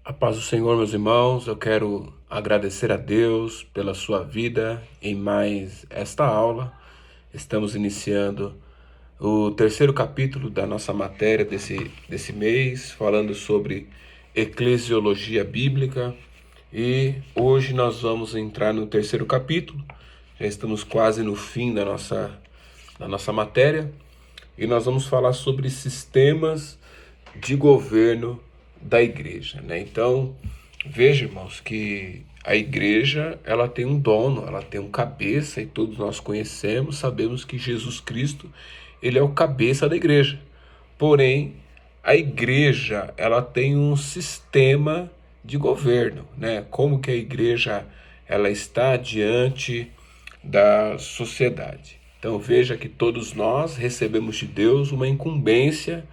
A paz do Senhor, meus irmãos, eu quero agradecer a Deus pela sua vida em mais esta aula. Estamos iniciando o terceiro capítulo da nossa matéria desse mês, falando sobre eclesiologia bíblica. E hoje nós vamos entrar no terceiro capítulo. Já estamos quase no fim da nossa matéria. E nós vamos falar sobre sistemas de governo da igreja, né? Então, veja, irmãos, que a igreja, ela tem um dono, ela tem um cabeça, e todos nós conhecemos, sabemos que Jesus Cristo, ele é o cabeça da igreja. Porém, a igreja, ela tem um sistema de governo, né? Como que a igreja, ela está diante da sociedade. Então, veja que todos nós recebemos de Deus uma incumbência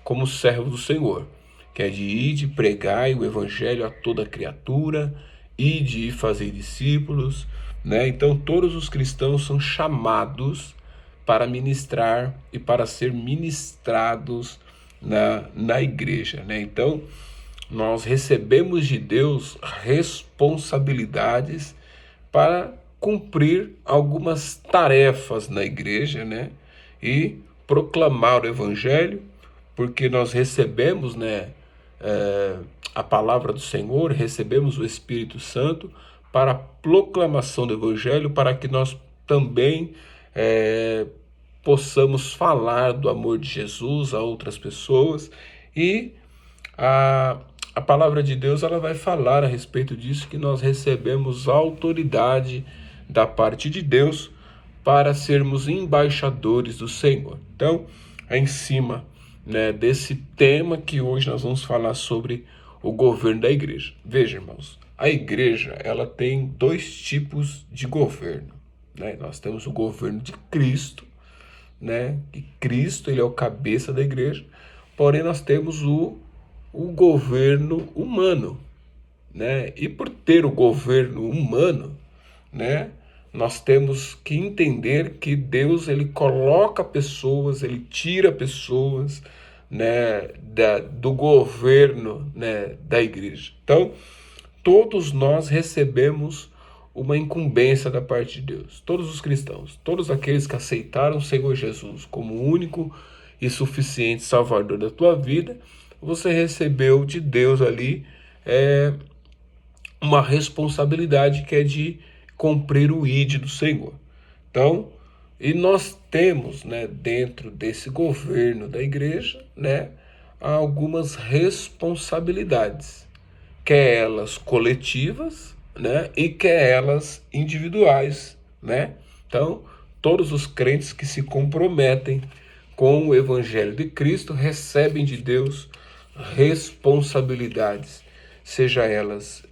como servo do Senhor, que é de ir de pregar o evangelho a toda criatura e de ir fazer discípulos, né? Então todos os cristãos são chamados para ministrar e para ser ministrados na igreja, né? Então nós recebemos de Deus responsabilidades para cumprir algumas tarefas na igreja, né? E proclamar o evangelho, porque nós recebemos, né, a palavra do Senhor, recebemos o Espírito Santo para a proclamação do Evangelho, para que nós também possamos falar do amor de Jesus a outras pessoas. E a palavra de Deus, ela vai falar a respeito disso, que nós recebemos autoridade da parte de Deus para sermos embaixadores do Senhor. Então, é em cima, né, desse tema que hoje nós vamos falar sobre o governo da igreja. Veja, irmãos, a igreja, ela tem dois tipos de governo, né? Nós temos o governo de Cristo, né? E Cristo, ele é o cabeça da igreja. Porém, nós temos o governo humano, né? E por ter o governo humano, né, nós temos que entender que Deus, ele coloca pessoas, ele tira pessoas, né, do governo, né, da igreja. Então, todos nós recebemos uma incumbência da parte de Deus. Todos os cristãos, todos aqueles que aceitaram o Senhor Jesus como único e suficiente Salvador da tua vida, você recebeu de Deus ali uma responsabilidade que é de cumprir o ID do Senhor. Então, e nós temos, né, dentro desse governo da igreja, né, algumas responsabilidades, quer elas coletivas, né, e quer elas individuais, né? Então, todos os crentes que se comprometem com o evangelho de Cristo recebem de Deus responsabilidades, seja elas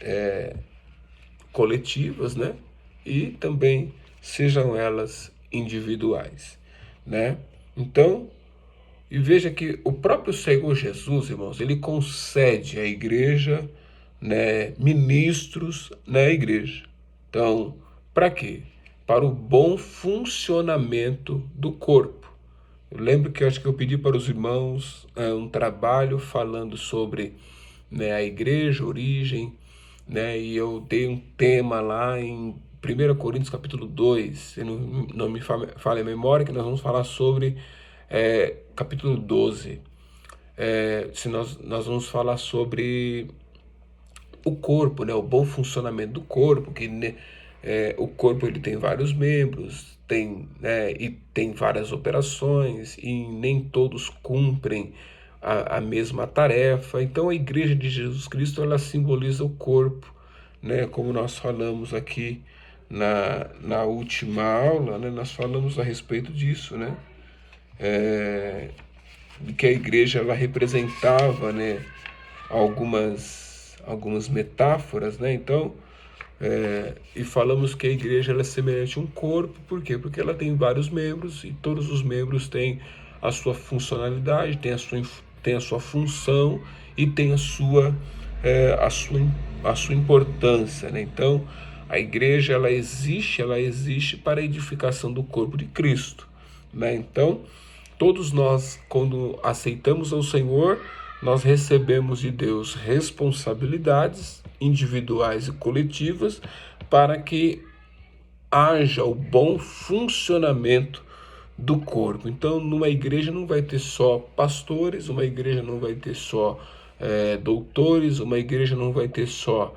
coletivas, né? E também sejam elas individuais, né? Então, e veja que o próprio Senhor Jesus, irmãos, ele concede à igreja, né, ministros na igreja. Então, para quê? Para o bom funcionamento do corpo. Eu lembro que eu acho que eu pedi para os irmãos um trabalho falando sobre, né, a igreja, a origem, né, e eu dei um tema lá em 1 Coríntios capítulo 2, se não me falha a memória, que nós vamos falar sobre capítulo 12. Se nós vamos falar sobre o corpo, né, o bom funcionamento do corpo, que, né, o corpo ele tem vários membros, tem, né, e tem várias operações, e nem todos cumprem a mesma tarefa. Então a igreja de Jesus Cristo, ela simboliza o corpo, né, como nós falamos aqui na última aula, né, nós falamos a respeito disso, né, de que a igreja, ela representava, né, algumas metáforas, né? Então, e falamos que a igreja, ela é semelhante a um corpo. Por quê? Porque ela tem vários membros e todos os membros têm a sua funcionalidade, tem a sua função e tem a sua importância, né? Então, a igreja, ela existe para a edificação do corpo de Cristo, né? Então, todos nós, quando aceitamos ao Senhor, nós recebemos de Deus responsabilidades individuais e coletivas para que haja o bom funcionamento do corpo. Então, numa igreja não vai ter só pastores, uma igreja não vai ter só doutores, uma igreja não vai ter só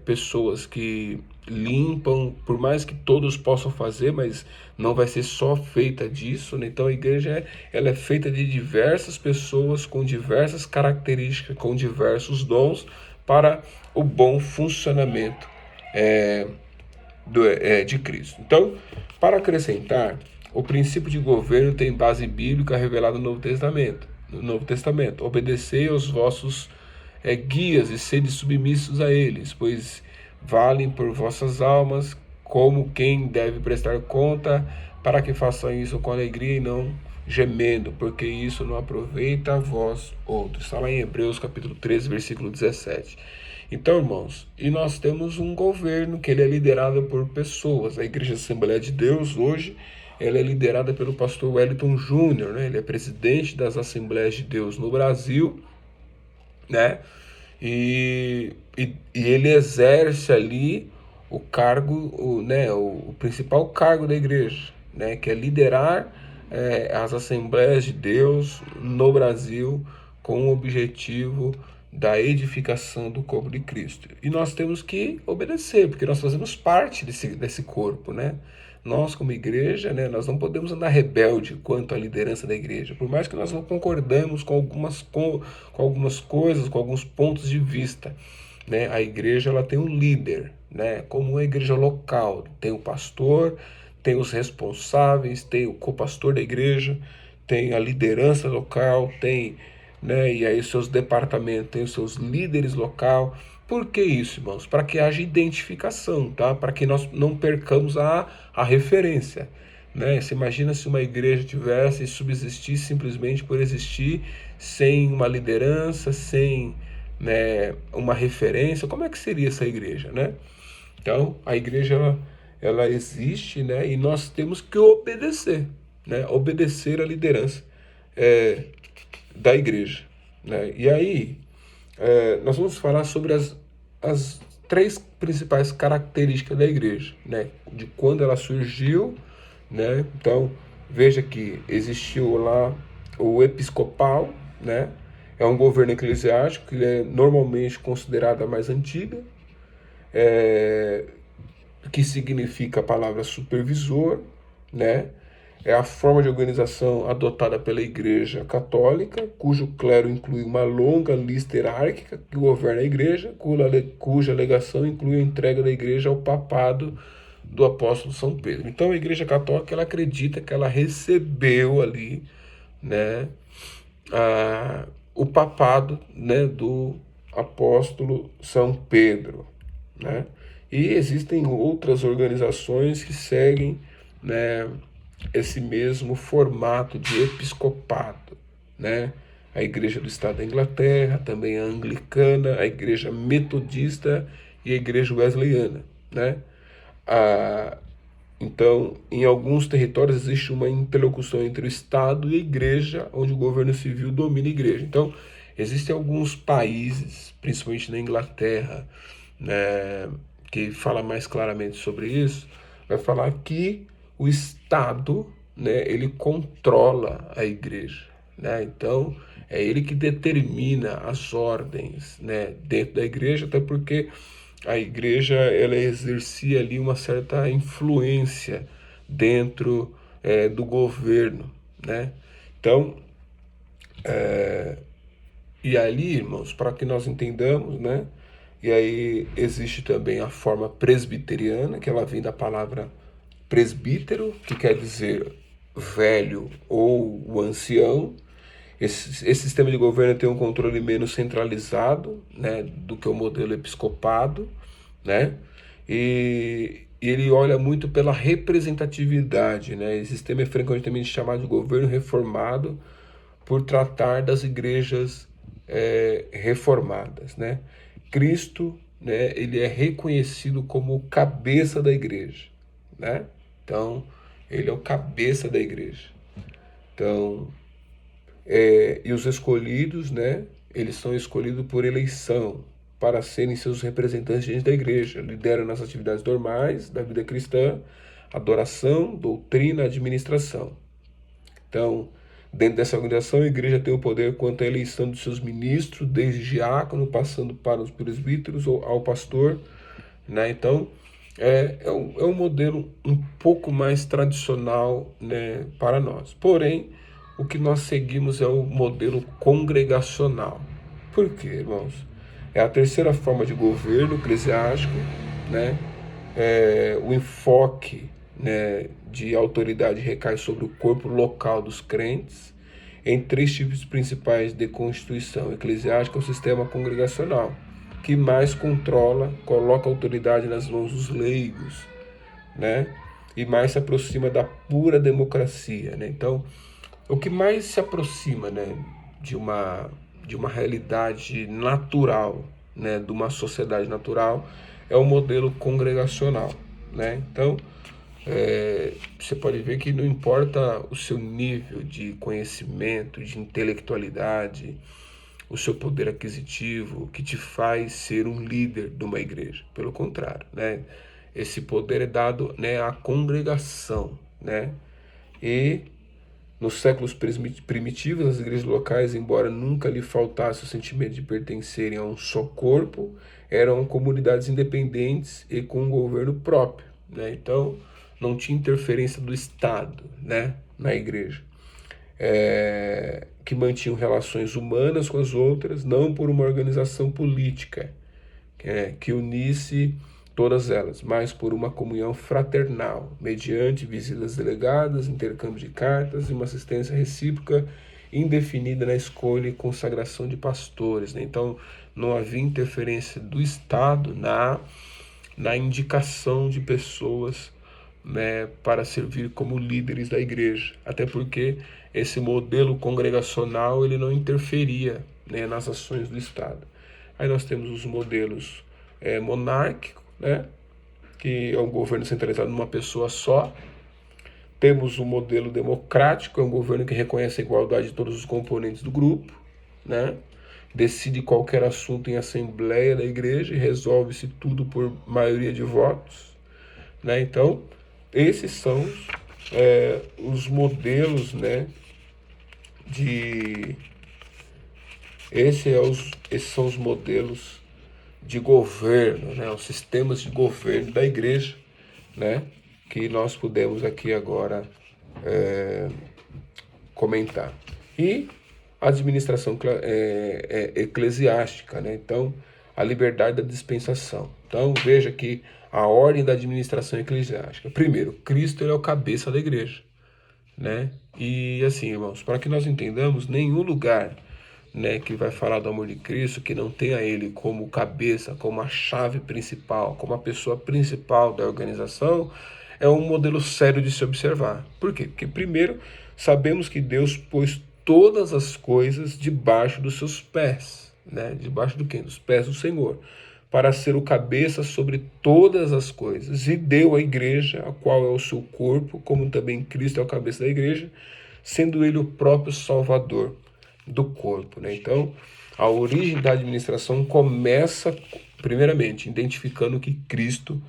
pessoas que limpam, por mais que todos possam fazer, mas não vai ser só feita disso, né? Então a igreja ela é feita de diversas pessoas com diversas características, com diversos dons para o bom funcionamento de Cristo. Então, para acrescentar, o princípio de governo tem base bíblica revelada no Novo Testamento. No Novo Testamento, obedecei aos vossos guias e sede submissos a eles, pois valem por vossas almas, como quem deve prestar conta, para que façam isso com alegria e não gemendo, porque isso não aproveita a vós outros. Está lá em Hebreus capítulo 13, versículo 17. Então, irmãos, e nós temos um governo que ele é liderado por pessoas. A Igreja Assembleia de Deus, hoje, ela é liderada pelo pastor Wellington Júnior, né? Ele é presidente das Assembleias de Deus no Brasil, né? E ele exerce ali o cargo, né, o principal cargo da igreja, né, que é liderar as Assembleias de Deus no Brasil com o objetivo da edificação do corpo de Cristo. E nós temos que obedecer, porque nós fazemos parte desse corpo, né? Nós, como igreja, né, nós não podemos andar rebelde quanto à liderança da igreja, por mais que nós não concordamos com algumas coisas, com alguns pontos de vista, né? A igreja ela tem um líder, né? Como uma igreja local, tem o pastor, tem os responsáveis, tem o copastor da igreja, tem a liderança local, tem, né, e aí os seus departamentos, tem os seus líderes local. Por que isso, irmãos? Para que haja identificação, tá? Para que nós não percamos a referência, né? Você imagina se uma igreja tivesse e subsistisse simplesmente por existir, sem uma liderança, sem, né, uma referência, como é que seria essa igreja, né? Então, a igreja ela existe, né? E nós temos que obedecer, né? Obedecer à liderança da igreja, né? E aí, nós vamos falar sobre as três principais características da igreja, né? De quando ela surgiu, né? Então, veja que existiu lá o episcopal, né? É um governo eclesiástico que é normalmente considerado a mais antiga, que significa a palavra supervisor, né? É a forma de organização adotada pela Igreja Católica, cujo clero inclui uma longa lista hierárquica que governa a Igreja, cuja alegação inclui a entrega da Igreja ao papado do apóstolo São Pedro. Então a Igreja Católica ela acredita que ela recebeu ali, né, o papado, né, do apóstolo São Pedro, né? E existem outras organizações que seguem, né, esse mesmo formato de episcopado, né? A Igreja do Estado da Inglaterra, também a Anglicana, a Igreja Metodista e a Igreja Wesleyana, né? Então, em alguns territórios existe uma interlocução entre o Estado e a Igreja, onde o governo civil domina a Igreja. Então, existem alguns países, principalmente na Inglaterra, né, que fala mais claramente sobre isso, vai falar que o Estado, né, ele controla a Igreja, né? Então, é ele que determina as ordens, né, dentro da Igreja, até porque a igreja ela exercia ali uma certa influência dentro do governo, né? Então, e ali, irmãos, para que nós entendamos, né? E aí existe também a forma presbiteriana, que ela vem da palavra presbítero, que quer dizer velho ou o ancião. Esse sistema de governo tem um controle menos centralizado, né, do que o modelo episcopado, né? E ele olha muito pela representatividade, né? Esse sistema é frequentemente chamado de governo reformado por tratar das igrejas reformadas, né? Cristo, né, ele é reconhecido como o cabeça da igreja, né? Então, ele é o cabeça da igreja. Então, E os escolhidos, né, eles são escolhidos por eleição para serem seus representantes diante da igreja. Lideram nas atividades normais da vida cristã, adoração, doutrina, administração. Então, dentro dessa organização, a igreja tem o poder quanto à eleição dos seus ministros, desde diácono, passando para os presbíteros ou ao pastor, né? Então, é um modelo um pouco mais tradicional, né, para nós. Porém, o que nós seguimos é o modelo congregacional. Por quê, irmãos? É a terceira forma de governo eclesiástico, né? O enfoque, né, de autoridade recai sobre o corpo local dos crentes em três tipos principais de constituição eclesiástica: o sistema congregacional, que mais controla, coloca a autoridade nas mãos dos leigos, né? E mais se aproxima da pura democracia, né? Então, o que mais se aproxima, né, de uma realidade natural, né, de uma sociedade natural, é o modelo congregacional, né? Então, você pode ver que não importa o seu nível de conhecimento, de intelectualidade, o seu poder aquisitivo, que te faz ser um líder de uma igreja. Pelo contrário, né? Esse poder é dado, né, à congregação, né? E nos séculos primitivos, as igrejas locais, embora nunca lhe faltasse o sentimento de pertencerem a um só corpo, eram comunidades independentes e com um governo próprio, né? Então, não tinha interferência do Estado, né, na igreja, que mantinham relações humanas com as outras, não por uma organização política, que unisse todas elas, mas por uma comunhão fraternal, mediante visitas delegadas, intercâmbio de cartas e uma assistência recíproca indefinida na escolha e consagração de pastores, né? Então, não havia interferência do Estado na indicação de pessoas, né, para servir como líderes da igreja, até porque esse modelo congregacional ele não interferia, né, nas ações do Estado. Aí nós temos os modelos monárquico, né, que é um governo centralizado numa pessoa só. Temos o modelo democrático, é um governo que reconhece a igualdade de todos os componentes do grupo, né? Decide qualquer assunto em assembleia da igreja e resolve-se tudo por maioria de votos, né? Então, esses são os modelos, né? De esses são os modelos de governo, né? Os sistemas de governo da igreja, né? Que nós podemos aqui agora comentar. E a administração eclesiástica, né? Então, a liberdade da dispensação. Então, veja que a ordem da administração eclesiástica. Primeiro, Cristo ele é o cabeça da igreja, né? E assim, irmãos, para que nós entendamos, nenhum lugar, né, que vai falar do amor de Cristo, que não tenha ele como cabeça, como a chave principal, como a pessoa principal da organização, é um modelo sério de se observar. Por quê? Porque, primeiro, sabemos que Deus pôs todas as coisas debaixo dos seus pés, né? Debaixo do quê? Dos pés do Senhor, para ser o cabeça sobre todas as coisas, e deu à igreja, a qual é o seu corpo, como também Cristo é o cabeça da igreja, sendo ele o próprio Salvador do corpo, né? Então, a origem da administração começa, primeiramente, identificando que Cristo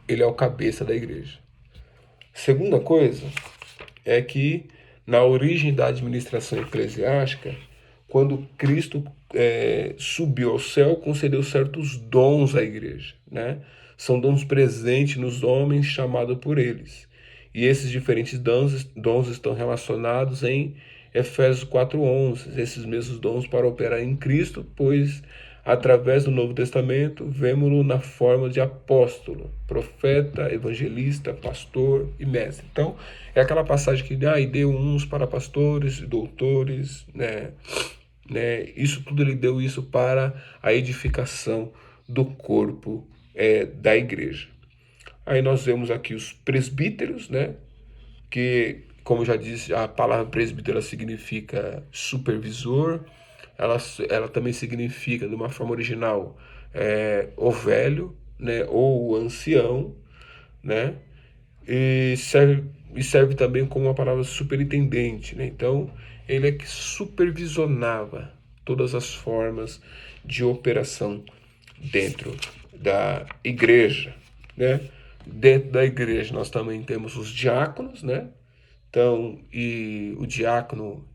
ele é o cabeça da igreja. Segunda coisa é que na origem da administração eclesiástica, quando Cristo subiu ao céu, concedeu certos dons à igreja, né? São dons presentes nos homens chamados por eles. E esses diferentes dons estão relacionados em Efésios 4:11, esses mesmos dons para operar em Cristo, pois através do Novo Testamento vemos-lo na forma de apóstolo, profeta, evangelista, pastor e mestre. Então, é aquela passagem que e deu uns para pastores e doutores, né? Isso tudo ele deu isso para a edificação do corpo da igreja. Aí nós vemos aqui os presbíteros, né? Que, como já disse, a palavra presbítero significa supervisor. Ela também significa, de uma forma original, o velho, né? Ou o ancião, né? E serve e serve também como uma palavra superintendente, né? Então, ele é que supervisionava todas as formas de operação dentro da igreja, né? Dentro da igreja nós também temos os diáconos, né? Então, e o diácono,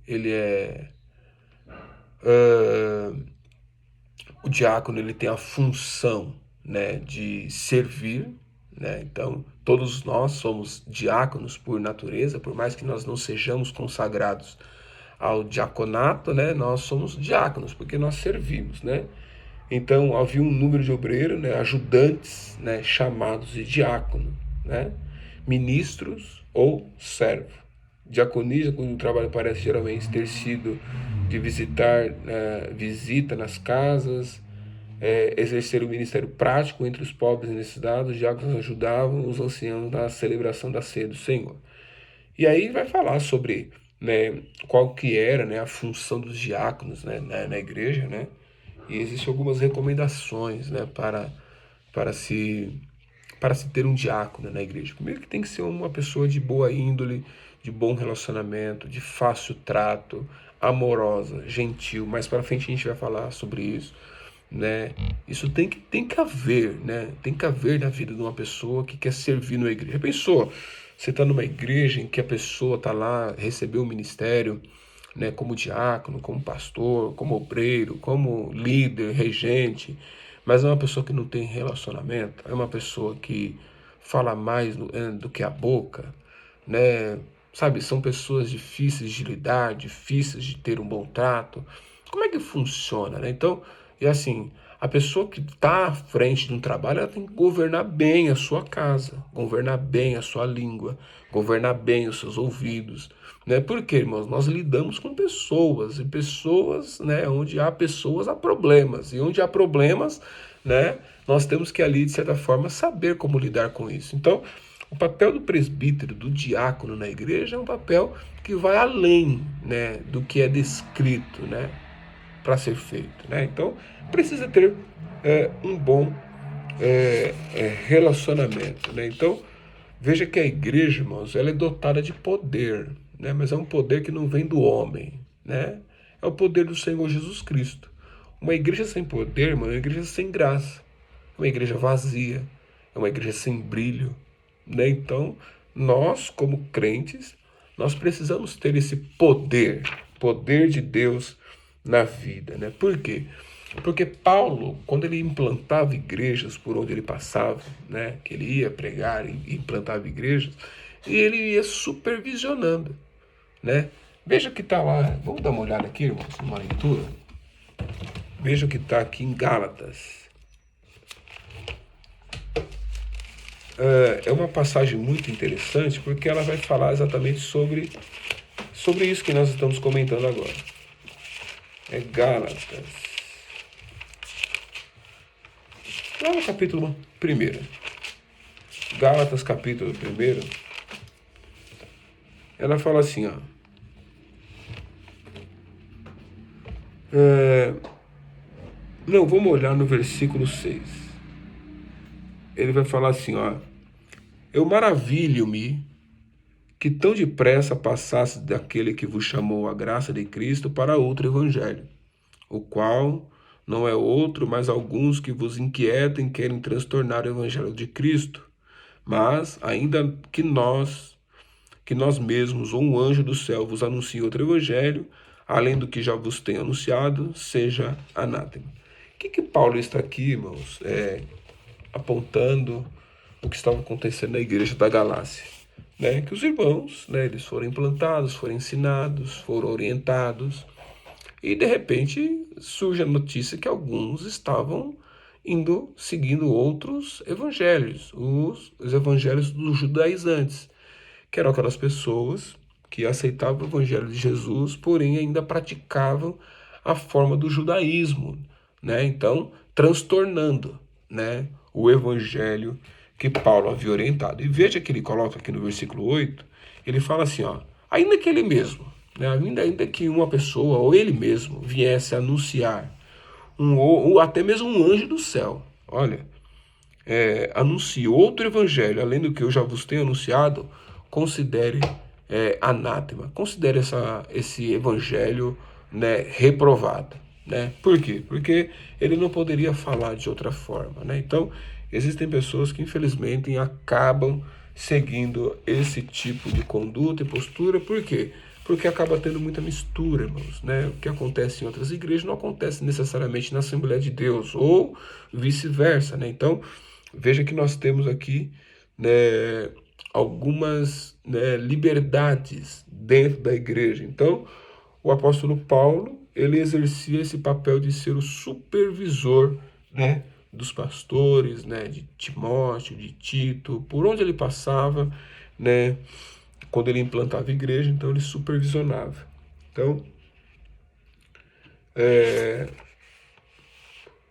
o diácono ele tem a função, né, de servir, né? Então, todos nós somos diáconos por natureza, por mais que nós não sejamos consagrados ao diaconato, né? Nós somos diáconos porque nós servimos, né? Então, havia um número de obreiros, né, ajudantes, né, chamados de diácono, né? Ministros ou servo. Diaconia, quando o trabalho parece geralmente ter sido de visitar, visita nas casas, exercer o ministério prático entre os pobres e necessitados, os diáconos ajudavam os anciãos na celebração da ceia do Senhor. E aí vai falar sobre, né, qual que era, né, a função dos diáconos, né, na igreja, né? E existem algumas recomendações, né, para se para se ter um diácono na igreja. Primeiro que tem que ser uma pessoa de boa índole, de bom relacionamento, de fácil trato, amorosa, gentil. Mais para frente a gente vai falar sobre isso, né? Isso tem que haver, né? Tem que haver na vida de uma pessoa que quer servir na igreja. Já pensou? Você está numa igreja em que a pessoa está lá, recebeu o ministério, né, como diácono, como pastor, como obreiro, como líder, regente, mas é uma pessoa que não tem relacionamento, é uma pessoa que fala mais do que a boca, né? Sabe, são pessoas difíceis de lidar, difíceis de ter um bom trato. Como é que funciona, né? Então, e assim, a pessoa que está à frente de um trabalho, ela tem que governar bem a sua casa, governar bem a sua língua, governar bem os seus ouvidos, né? Porque, irmãos, nós lidamos com pessoas, e pessoas, né, onde há pessoas, há problemas, e onde há problemas, né, nós temos que ali, de certa forma, saber como lidar com isso. Então, o papel do presbítero, do diácono na igreja é um papel que vai além, né, do que é descrito, né, para ser feito, né? Então, precisa ter um bom relacionamento, né? Então, veja que a igreja, irmãos, ela é dotada de poder, né? Mas é um poder que não vem do homem, né? É o poder do Senhor Jesus Cristo. Uma igreja sem poder, irmão, é uma igreja sem graça, é uma igreja vazia, é uma igreja sem brilho, né? Então, nós, como crentes, nós precisamos ter esse poder, poder de Deus na vida, né? Por quê? Porque Paulo, quando ele implantava igrejas por onde ele passava, né, que ele ia pregar e implantava igrejas, e ele ia supervisionando, né? Veja o que está lá, vamos dar uma olhada aqui, irmãos, numa leitura. Veja o que está aqui em Gálatas. É uma passagem muito interessante porque ela vai falar exatamente sobre isso que nós estamos comentando agora. É Gálatas. Lá no capítulo 1. Gálatas, capítulo 1. Ela fala assim, ó. Não, vamos olhar no versículo 6. Ele vai falar assim, ó. Eu maravilho-me que tão depressa passasse daquele que vos chamou a graça de Cristo para outro evangelho, o qual não é outro, mas alguns que vos inquietem querem transtornar o evangelho de Cristo. Mas, ainda que nós mesmos ou um anjo do céu vos anuncie outro evangelho, além do que já vos tenho anunciado, seja anátema. O que Paulo está aqui, irmãos, apontando o que estava acontecendo na igreja da Galácia, né? Que os irmãos, né, eles foram implantados, foram ensinados, foram orientados, e de repente surge a notícia que alguns estavam seguindo outros evangelhos, os evangelhos dos judaizantes, que eram aquelas pessoas que aceitavam o evangelho de Jesus, porém ainda praticavam a forma do judaísmo, né? Então, transtornando, né, o evangelho que Paulo havia orientado. E veja que ele coloca aqui no versículo 8, ele fala assim, ó, ainda que ele mesmo, né, ainda que uma pessoa ou ele mesmo viesse anunciar ou até mesmo um anjo do céu, olha, anuncie outro evangelho, além do que eu já vos tenho anunciado, considere anátema, considere esse evangelho, né, reprovado. Né? Por quê? Porque ele não poderia falar de outra forma. Né? Então, existem pessoas que, infelizmente, acabam seguindo esse tipo de conduta e postura. Por quê? Porque acaba tendo muita mistura, irmãos. Né? O que acontece em outras igrejas não acontece necessariamente na Assembleia de Deus, ou vice-versa. Né? Então, veja que nós temos aqui, né, algumas, né, liberdades dentro da igreja. Então, o apóstolo Paulo, ele exercia esse papel de ser o supervisor, né, dos pastores, né, de Timóteo, de Tito, por onde ele passava, né, quando ele implantava a igreja, então ele supervisionava. Então,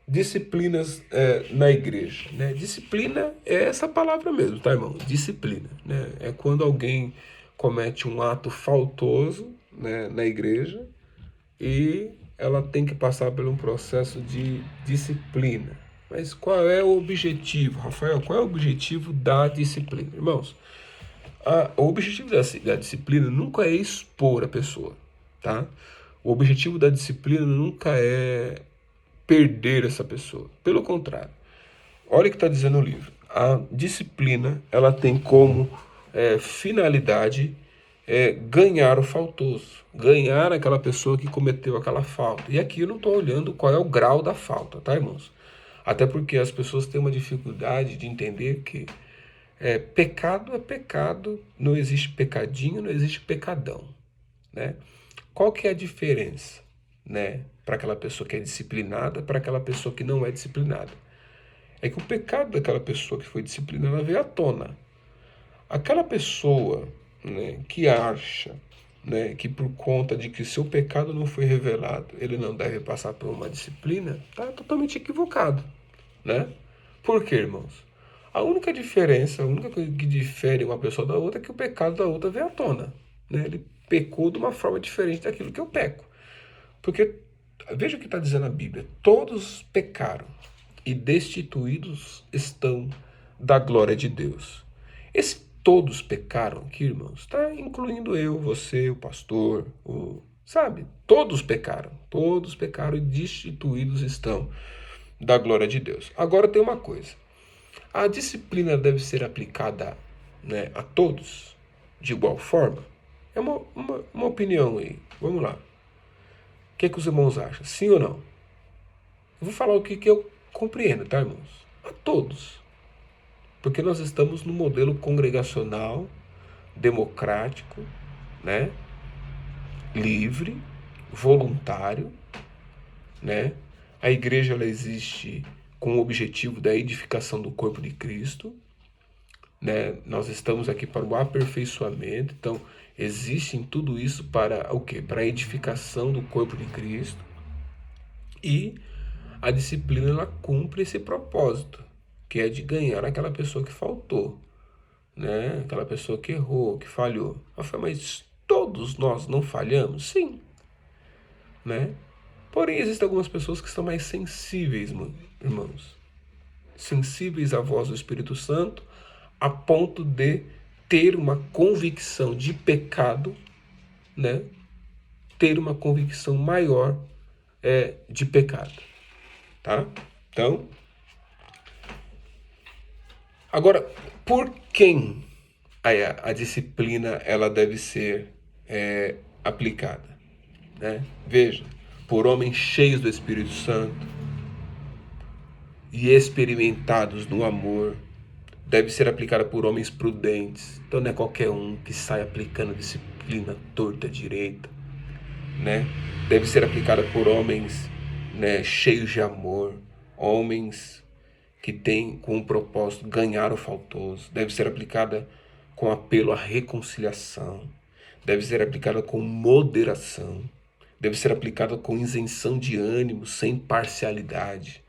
disciplinas na igreja, né? Disciplina é essa palavra mesmo, tá, irmão? Disciplina, né? É quando alguém comete um ato faltoso, né, na igreja, e ela tem que passar por um processo de disciplina. Mas qual é o objetivo, Rafael? Qual é o objetivo da disciplina? Irmãos, o objetivo da disciplina nunca é expor a pessoa, tá? O objetivo da disciplina nunca é perder essa pessoa. Pelo contrário, olha o que está dizendo o livro. A disciplina, ela tem como finalidade ganhar o faltoso, ganhar aquela pessoa que cometeu aquela falta. E aqui eu não estou olhando qual é o grau da falta, tá, irmãos? Até porque as pessoas têm uma dificuldade de entender que pecado é pecado, não existe pecadinho, não existe pecadão, né? Qual que é a diferença, né, para aquela pessoa que é disciplinada, para aquela pessoa que não é disciplinada? É que o pecado daquela pessoa que foi disciplinada veio à tona. Aquela pessoa, né, que acha, né, que por conta de que seu pecado não foi revelado, ele não deve passar por uma disciplina, está totalmente equivocado, né? Por quê, irmãos? A única diferença, a única coisa que difere uma pessoa da outra é que o pecado da outra veio à tona, né? Ele pecou de uma forma diferente daquilo que eu peco. Porque, veja o que está dizendo a Bíblia: todos pecaram e destituídos estão da glória de Deus. Esse todos pecaram aqui, irmãos, está incluindo eu, você, o pastor, sabe? Todos pecaram e destituídos estão da glória de Deus. Agora tem uma coisa: a disciplina deve ser aplicada, né, a todos de igual forma? É uma opinião aí. Vamos lá. O que os irmãos acham? Sim ou não? Eu vou falar o que eu compreendo, tá, irmãos? A todos. Porque nós estamos no modelo congregacional, democrático, né? Livre, voluntário, né? A igreja, ela existe com o objetivo da edificação do corpo de Cristo, né? Nós estamos aqui para o aperfeiçoamento. Então, existe em tudo isso para o quê? Para a edificação do corpo de Cristo. E a disciplina, ela cumpre esse propósito, que é de ganhar aquela pessoa que faltou, né? Aquela pessoa que errou, que falhou. Mas todos nós não falhamos? Sim, né? Porém, existem algumas pessoas que são mais sensíveis, irmãos. Sensíveis à voz do Espírito Santo, a ponto de ter uma convicção de pecado, né? Ter uma convicção maior de pecado, tá? Então, agora, por quem a disciplina, ela deve ser aplicada, né? Veja, por homens cheios do Espírito Santo e experimentados no amor. Deve ser aplicada por homens prudentes. Então não é qualquer um que sai aplicando disciplina torta direita, né? Deve ser aplicada por homens, né, cheios de amor, homens que têm com o propósito ganhar o faltoso. Deve ser aplicada com apelo à reconciliação. Deve ser aplicada com moderação. Deve ser aplicada com isenção de ânimo, sem parcialidade.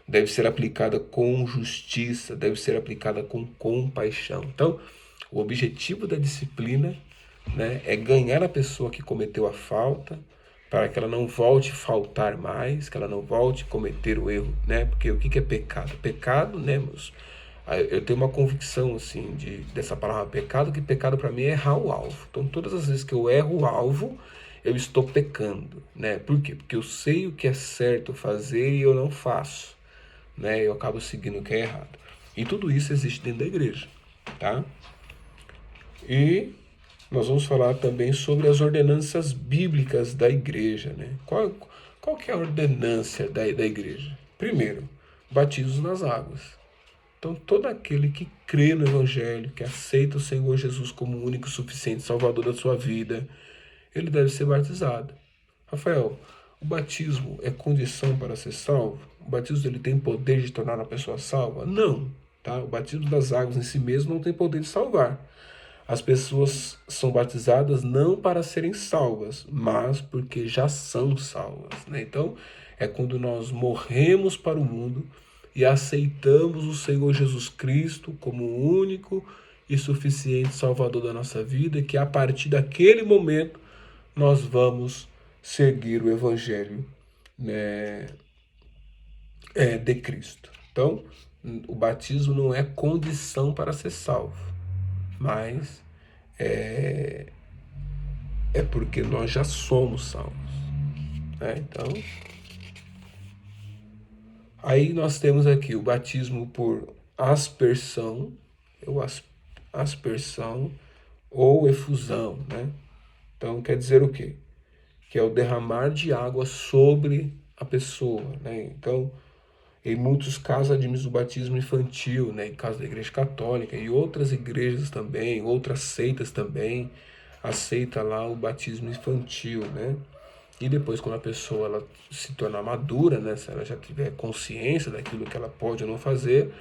Deve ser aplicada com justiça, deve ser aplicada com compaixão. Então, o objetivo da disciplina, né, é ganhar a pessoa que cometeu a falta, para que ela não volte a faltar mais, que ela não volte a cometer o erro, né? Porque o que é pecado? Pecado, né, meus? Eu tenho uma convicção, assim, dessa palavra pecado, que pecado para mim é errar o alvo. Então, todas as vezes que eu erro o alvo, eu estou pecando, né? Por quê? Porque eu sei o que é certo fazer e eu não faço, né? Eu acabo seguindo o que é errado. E tudo isso existe dentro da igreja, tá? E nós vamos falar também sobre as ordenanças bíblicas da igreja, né? Qual que é a ordenância da igreja? Primeiro, batismos nas águas. Então, todo aquele que crê no Evangelho, que aceita o Senhor Jesus como o único e suficiente Salvador da sua vida, ele deve ser batizado. Rafael, o batismo é condição para ser salvo? O batismo ele tem poder de tornar a pessoa salva? Não. Tá? O batismo das águas em si mesmo não tem poder de salvar. As pessoas são batizadas não para serem salvas, mas porque já são salvas, né? Então, é quando nós morremos para o mundo e aceitamos o Senhor Jesus Cristo como o único e suficiente Salvador da nossa vida, que a partir daquele momento nós vamos seguir o Evangelho, né, de Cristo. Então, o batismo não é condição para ser salvo, mas é porque nós já somos salvos, né? Então, aí nós temos aqui o batismo por aspersão, ou aspersão ou efusão, né? Então, quer dizer o quê? Que é o derramar de água sobre a pessoa, né? Então, em muitos casos admite o batismo infantil, né? Em caso da Igreja Católica e outras igrejas também, outras seitas também, aceita lá o batismo infantil, né? E depois, quando a pessoa ela se tornar madura, né? Se ela já tiver consciência daquilo que ela pode ou não fazer,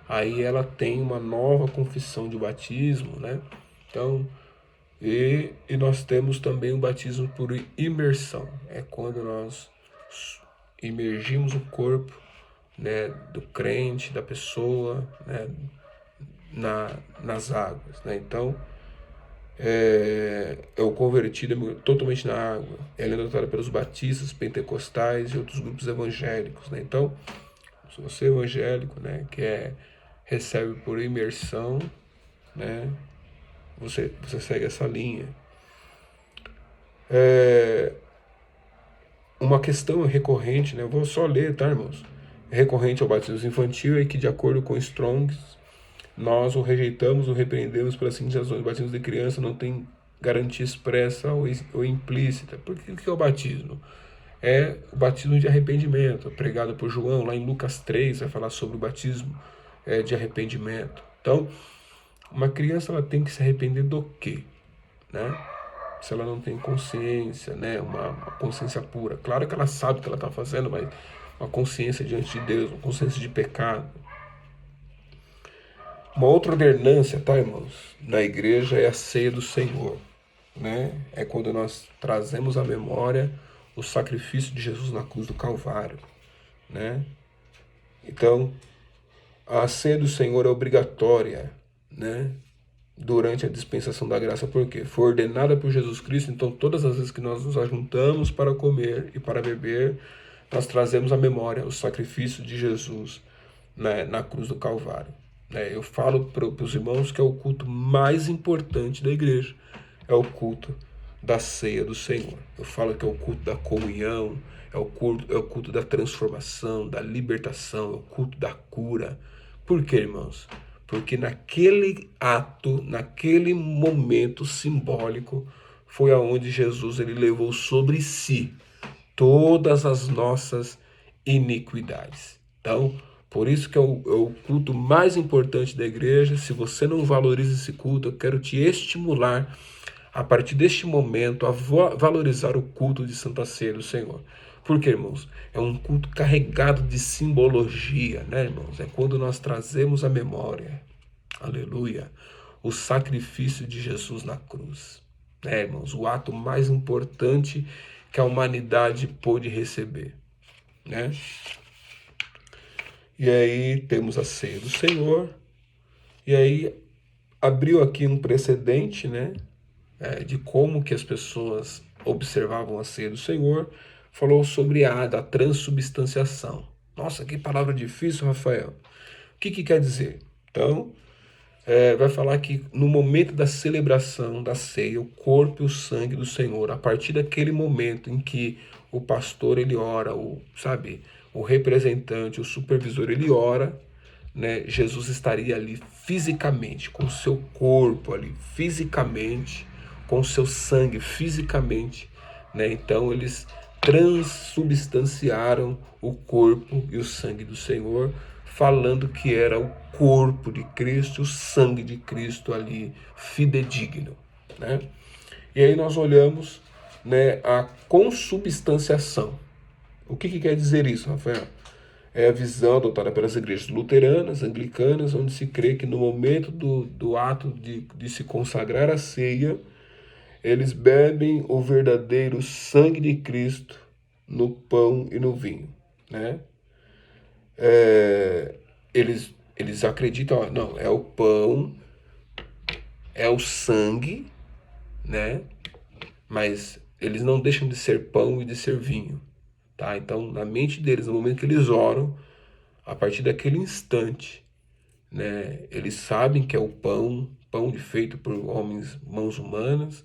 aí ela tem uma nova confissão de batismo, né? Então, e nós temos também o batismo por imersão. É quando nós imergimos o corpo, né, do crente, da pessoa, né, nas águas, né? Então, é o convertido totalmente na água. Ela é adotada pelos batistas, pentecostais e outros grupos evangélicos, né? Então, se você é evangélico, né, recebe por imersão, né, você segue essa linha. Uma questão recorrente, né? Eu vou só ler, tá, irmãos? Recorrente ao batismo infantil é que, de acordo com Strong, nós o rejeitamos ou repreendemos pelas seguintes razões. O batismo de criança não tem garantia expressa ou implícita. Por que é o batismo? É o batismo de arrependimento, pregado por João, lá em Lucas 3, vai falar sobre o batismo de arrependimento. Então, uma criança ela tem que se arrepender do quê? Né? Se ela não tem consciência, né? Uma consciência pura. Claro que ela sabe o que ela está fazendo, mas uma consciência diante de Deus, uma consciência de pecado. Uma outra ordenância, tá, irmãos, na igreja é a ceia do Senhor, né? É quando nós trazemos à memória o sacrifício de Jesus na cruz do Calvário, né? Então, a ceia do Senhor é obrigatória, né? Durante a dispensação da graça, porque foi ordenada por Jesus Cristo, então todas as vezes que nós nos ajuntamos para comer e para beber, nós trazemos à memória o sacrifício de Jesus, né, na cruz do Calvário. Eu falo para os irmãos que é o culto mais importante da igreja, é o culto da ceia do Senhor. Eu falo que é o culto da comunhão, é o culto da transformação, da libertação, é o culto da cura. Por quê, irmãos? Porque naquele ato, naquele momento simbólico, foi aonde Jesus ele levou sobre si todas as nossas iniquidades. Então, por isso que é o culto mais importante da igreja. Se você não valoriza esse culto, eu quero te estimular, a partir deste momento, a valorizar o culto de Santa Ceia do Senhor. Porque, irmãos, é um culto carregado de simbologia, né, irmãos? É quando nós trazemos a memória, aleluia, o sacrifício de Jesus na cruz. Né, irmãos? O ato mais importante que a humanidade pôde receber, né? E aí temos a ceia do Senhor, e aí abriu aqui um precedente, né, de como que as pessoas observavam a ceia do Senhor, falou sobre da transubstanciação. Nossa, que palavra difícil, Rafael. O que quer dizer? Então, vai falar que no momento da celebração da ceia, o corpo e o sangue do Senhor, a partir daquele momento em que o pastor ele ora, o representante, o supervisor ele ora, né, Jesus estaria ali fisicamente, com o seu corpo ali, fisicamente, com o seu sangue fisicamente, né? Então eles transubstanciaram o corpo e o sangue do Senhor, falando que era o corpo de Cristo, o sangue de Cristo ali fidedigno, né? E aí nós olhamos, né, a consubstanciação. O que quer dizer isso, Rafael? É a visão adotada pelas igrejas luteranas, anglicanas, onde se crê que no momento do ato de se consagrar a ceia, eles bebem o verdadeiro sangue de Cristo no pão e no vinho, né? Eles acreditam, ó, não, é o pão, é o sangue, né? Mas eles não deixam de ser pão e de ser vinho, tá? Então, na mente deles, no momento que eles oram, a partir daquele instante, né, eles sabem que é o pão, pão feito por homens, mãos humanas,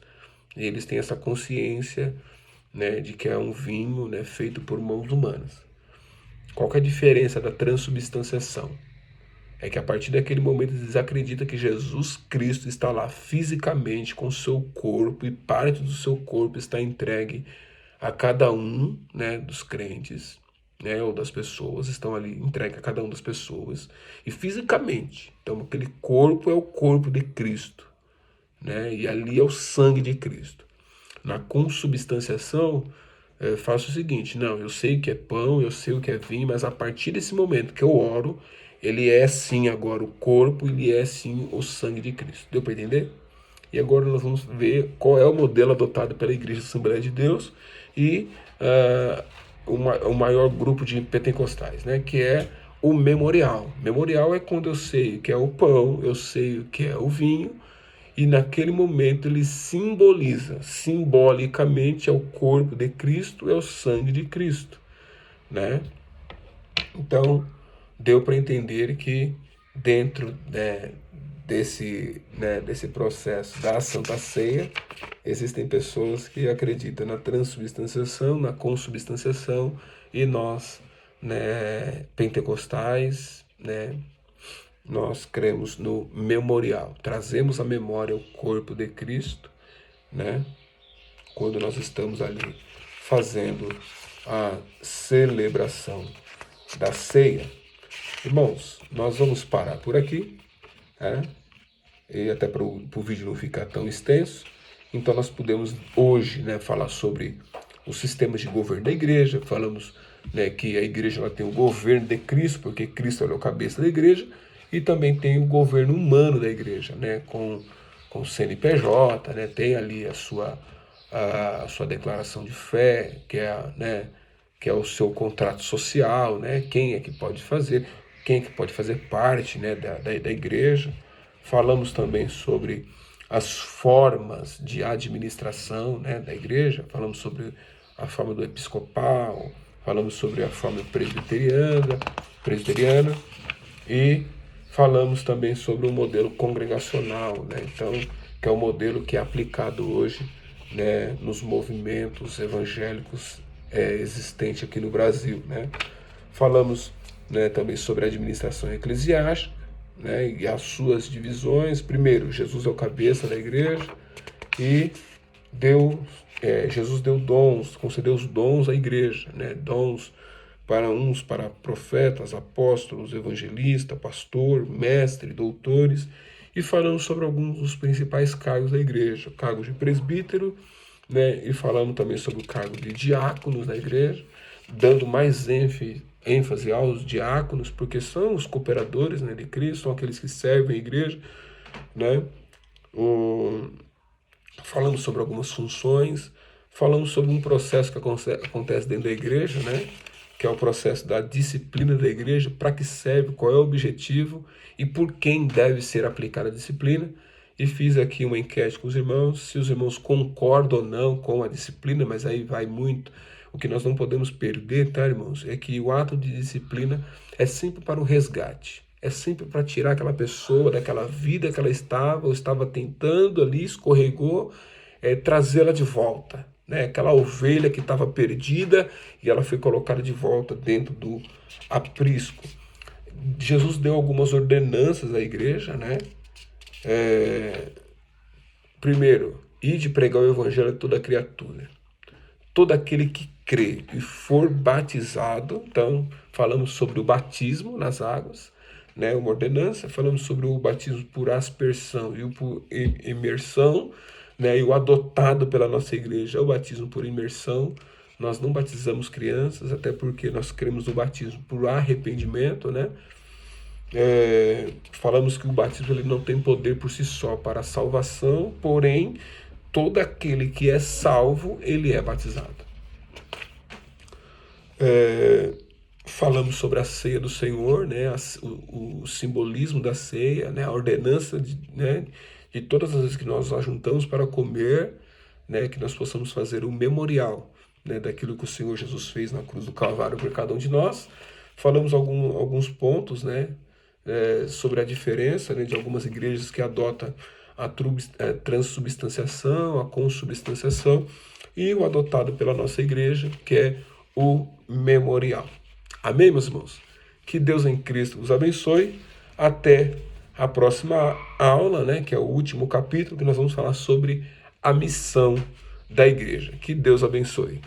e eles têm essa consciência, né, de que é um vinho, né, feito por mãos humanas. Qual que é a diferença da transubstanciação? É que a partir daquele momento eles acreditam que Jesus Cristo está lá fisicamente com o seu corpo e parte do seu corpo está entregue a cada um, né, dos crentes, né, ou das pessoas, estão ali entregue a cada uma das pessoas e fisicamente. Então aquele corpo é o corpo de Cristo, né, e ali é o sangue de Cristo. Na consubstanciação, faço o seguinte, não, eu sei o que é pão, eu sei o que é vinho, mas a partir desse momento que eu oro, ele é sim agora o corpo, ele é sim o sangue de Cristo. Deu para entender? E agora nós vamos ver qual é o modelo adotado pela Igreja Assembleia de Deus e o maior grupo de pentecostais, né, que é o memorial. Memorial é quando eu sei o que é o pão, eu sei o que é o vinho, e naquele momento ele simboliza, simbolicamente, é o corpo de Cristo, é o sangue de Cristo, né? Então, deu para entender que dentro, né, desse processo da Santa Ceia, existem pessoas que acreditam na transubstanciação, na consubstanciação, e nós, né, pentecostais, né, nós cremos no memorial. Trazemos à memória o corpo de Cristo, né? Quando nós estamos ali fazendo a celebração da ceia. Irmãos, nós vamos parar por aqui, né? E até para o vídeo não ficar tão extenso. Então nós podemos hoje, né, falar sobre os sistemas de governo da igreja. Falamos, né, que a igreja ela tem o governo de Cristo, porque Cristo é o cabeça da igreja, e também tem o governo humano da igreja, né, com o CNPJ, né, tem ali a sua declaração de fé, né, que é o seu contrato social, né, quem é que pode fazer, quem é que pode fazer parte, né, da igreja. Falamos também sobre as formas de administração, né, da igreja, falamos sobre a forma do episcopal, falamos sobre a forma presbiteriana e falamos também sobre o modelo congregacional, né, então, que é o modelo que é aplicado hoje, né, nos movimentos evangélicos existentes aqui no Brasil, né. Falamos, né, também sobre a administração eclesiástica, né, e as suas divisões. Primeiro, Jesus é o cabeça da igreja e Jesus deu dons, concedeu os dons à igreja, né, dons para profetas, apóstolos, evangelistas, pastor, mestre, doutores, e falamos sobre alguns dos principais cargos da igreja, o cargo de presbítero, né, e falamos também sobre o cargo de diáconos da igreja, dando mais ênfase aos diáconos, porque são os cooperadores, né, de Cristo, são aqueles que servem a igreja, né? Falamos sobre algumas funções, falamos sobre um processo que acontece dentro da igreja, né? Que é o processo da disciplina da igreja, para que serve, qual é o objetivo e por quem deve ser aplicada a disciplina. E fiz aqui uma enquete com os irmãos, se os irmãos concordam ou não com a disciplina, mas aí vai muito. O que nós não podemos perder, tá, irmãos, é que o ato de disciplina é sempre para o resgate. é sempre para tirar aquela pessoa daquela vida que ela estava, ou estava tentando ali, escorregou, trazê-la de volta. Né? Aquela ovelha que estava perdida e ela foi colocada de volta dentro do aprisco. Jesus deu algumas ordenanças à igreja, né? Primeiro, ide pregar o evangelho a toda criatura. Todo aquele que crê e for batizado, então falamos sobre o batismo nas águas, né, uma ordenança, falamos sobre o batismo por aspersão e o por imersão, né, e o adotado pela nossa igreja é o batismo por imersão. Nós não batizamos crianças, até porque nós cremos no batismo por arrependimento, né? Falamos que o batismo ele não tem poder por si só para a salvação, porém, todo aquele que é salvo, ele é batizado. Falamos sobre a ceia do Senhor, né, o simbolismo da ceia, né, a ordenança de todas as vezes que nós ajuntamos para comer, né, que nós possamos fazer o memorial, né, daquilo que o Senhor Jesus fez na cruz do Calvário por cada um de nós. Falamos alguns pontos, né, sobre a diferença, né, de algumas igrejas que adotam a transubstanciação, a consubstanciação, e o adotado pela nossa igreja, que é o memorial. Amém, meus irmãos? Que Deus em Cristo os abençoe. Até a próxima aula, né, que é o último capítulo, que nós vamos falar sobre a missão da igreja. Que Deus abençoe.